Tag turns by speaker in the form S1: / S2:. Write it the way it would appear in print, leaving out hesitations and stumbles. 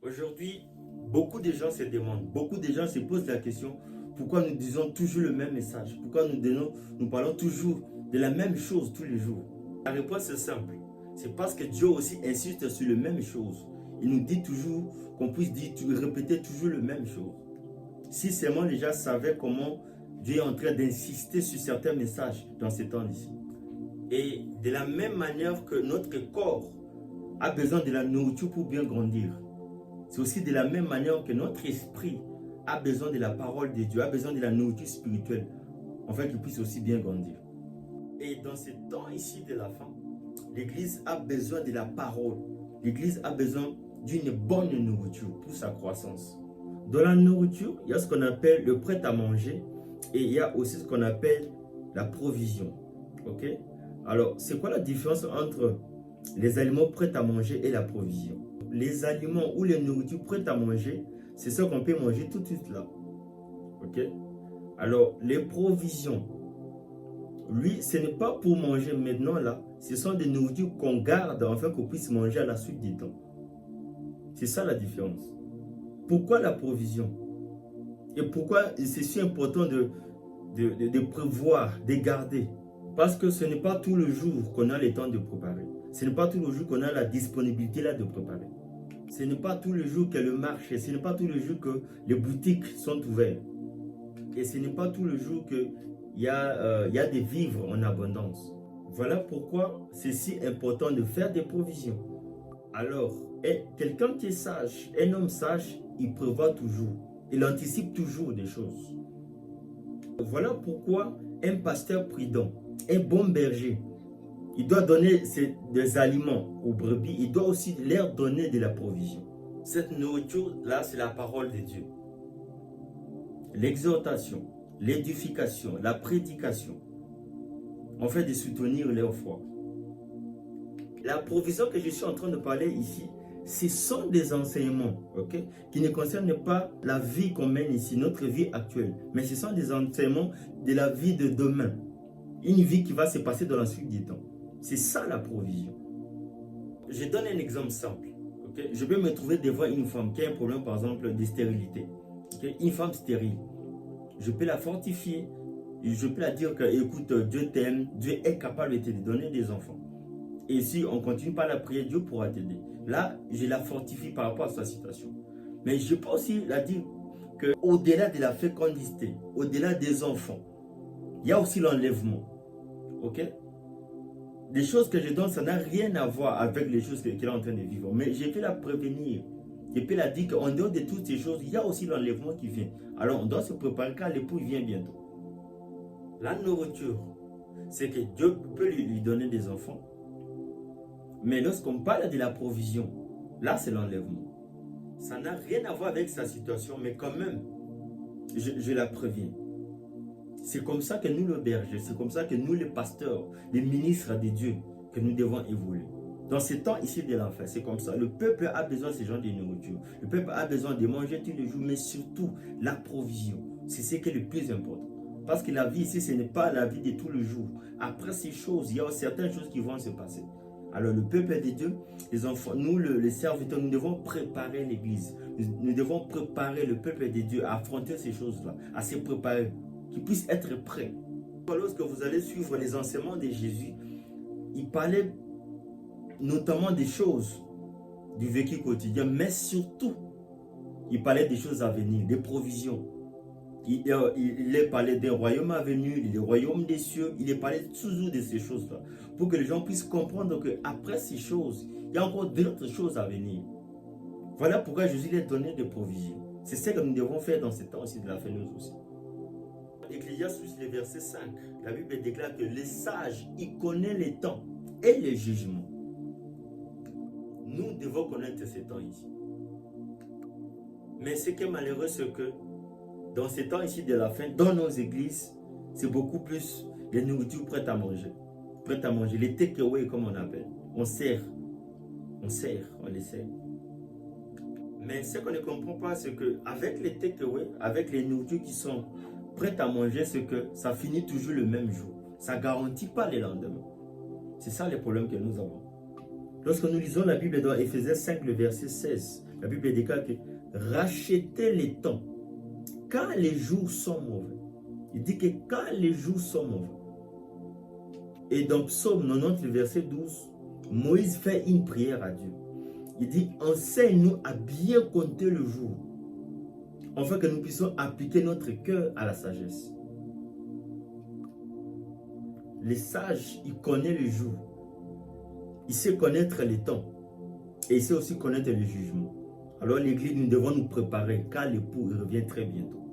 S1: Aujourd'hui, beaucoup de gens se demandent, beaucoup de gens se posent la question, pourquoi nous disons toujours le même message? Pourquoi nous parlons toujours de la même chose tous les jours? La réponse est simple. C'est parce que Dieu aussi insiste sur les mêmes choses. Il nous dit toujours qu'on puisse répéter toujours la même chose. Si seulement les gens savaient comment Dieu est en train d'insister sur certains messages dans ces temps-ci. Et de la même manière que notre corps a besoin de la nourriture pour bien grandir, c'est aussi de la même manière que notre esprit a besoin de la parole de Dieu, a besoin de la nourriture spirituelle, afin qu'il puisse aussi bien grandir. Et dans ce temps ici de la fin, l'Église a besoin de la parole. L'Église a besoin d'une bonne nourriture pour sa croissance. Dans la nourriture, il y a ce qu'on appelle le prêt à manger et il y a aussi ce qu'on appelle la provision. Ok? Alors, c'est quoi la différence entre les aliments prêts à manger et la provision? Les aliments ou les nourritures prêtes à manger, c'est ce qu'on peut manger tout de suite là. Ok? Alors, les provisions, lui, ce n'est pas pour manger maintenant là. Ce sont des nourritures qu'on garde afin qu'on puisse manger à la suite du temps. C'est ça la différence. Pourquoi la provision? Et pourquoi c'est si important de prévoir, de garder? Parce que ce n'est pas tout le jour qu'on a le temps de préparer. Ce n'est pas tout le jour qu'on a la disponibilité là de préparer. Ce n'est pas tous les jours que le marché, ce n'est pas tous les jours que les boutiques sont ouvertes. Et ce n'est pas tous les jours qu'il y a des vivres en abondance. Voilà pourquoi c'est si important de faire des provisions. Alors, quelqu'un qui est sage, un homme sage, il prévoit toujours. Il anticipe toujours des choses. Voilà pourquoi un pasteur prudent, un bon berger, il doit donner des aliments aux brebis, il doit aussi leur donner de la provision. Cette nourriture-là, c'est la parole de Dieu. L'exhortation, l'édification, la prédication, en fait de soutenir leur foi. La provision que je suis en train de parler ici, ce sont des enseignements, ok, qui ne concernent pas la vie qu'on mène ici, notre vie actuelle, mais ce sont des enseignements de la vie de demain. Une vie qui va se passer dans la suite du temps. C'est ça la provision. Je donne un exemple simple. Okay? Je peux me trouver devant une femme qui a un problème, par exemple, de stérilité. Okay? Une femme stérile. Je peux la fortifier. Je peux la dire que, écoute, Dieu t'aime, Dieu est capable de te donner des enfants. Et si on continue par la prière, Dieu pourra t'aider. Là, je la fortifie par rapport à sa situation. Mais je peux aussi la dire qu'au-delà de la fécondité, au-delà des enfants, il y a aussi l'enlèvement. Ok? Les choses que je donne, ça n'a rien à voir avec les choses qu'elle est en train de vivre. Mais je peux la prévenir. Je peux la dire qu'en dehors de toutes ces choses, il y a aussi l'enlèvement qui vient. Alors on doit se préparer car l'époux vient bientôt. La nourriture, c'est que Dieu peut lui donner des enfants. Mais lorsqu'on parle de la provision, là c'est l'enlèvement. Ça n'a rien à voir avec sa situation, mais quand même, je la préviens. C'est comme ça que nous, le berger, c'est comme ça que nous, les pasteurs, les ministres de Dieu, que nous devons évoluer. Dans ce temps ici de l'enfer, c'est comme ça. Le peuple a besoin de ce genre de nourriture. Le peuple a besoin de manger tous les jours, mais surtout la provision. C'est ce qui est le plus important. Parce que la vie ici, ce n'est pas la vie de tous les jours. Après ces choses, il y a certaines choses qui vont se passer. Alors le peuple de Dieu, les enfants, nous les serviteurs, nous devons préparer l'église. Nous devons préparer le peuple de Dieu à affronter ces choses-là, à se préparer, qu'ils puissent être prêts. Lorsque vous allez suivre les enseignements de Jésus, il parlait notamment des choses du vécu quotidien, mais surtout, il parlait des choses à venir, des provisions. Il est parlé d'un royaume à venir, du royaume des cieux. Il est parlé toujours de ces choses-là. Pour que les gens puissent comprendre qu'après ces choses, il y a encore d'autres choses à venir. Voilà pourquoi Jésus lui a donné des provisions. C'est ce que nous devons faire dans ce temps aussi de la fin nous aussi. Ecclésiaste, le verset 5, la Bible déclare que le sage, il connaît les temps et les jugements. Nous devons connaître ces temps ici. Mais ce qui est malheureux, c'est que dans ces temps ici de la fin, dans nos églises, c'est beaucoup plus les nourritures prêtes à manger. Prêtes à manger, les takeaway comme on appelle. On sert, on les sert. Mais ce qu'on ne comprend pas, c'est qu'avec les takeaway, avec les nourritures qui sont prêtes à manger, c'est que ça finit toujours le même jour. Ça ne garantit pas le lendemain. C'est ça le problème que nous avons. Lorsque nous lisons la Bible dans Éphésiens 5, le verset 16, La Bible déclare que rachetez les temps quand les jours sont mauvais. Il dit que quand les jours sont mauvais. Et dans Psaume 90, verset 12, Moïse fait une prière à Dieu. Il dit, enseigne-nous à bien compter le jour, afin que nous puissions appliquer notre cœur à la sagesse. Les sages, ils connaissent le jour. Il sait connaître les temps. Et il sait aussi connaître le jugement. Alors l'église, nous devons nous préparer car l'époux revient très bientôt.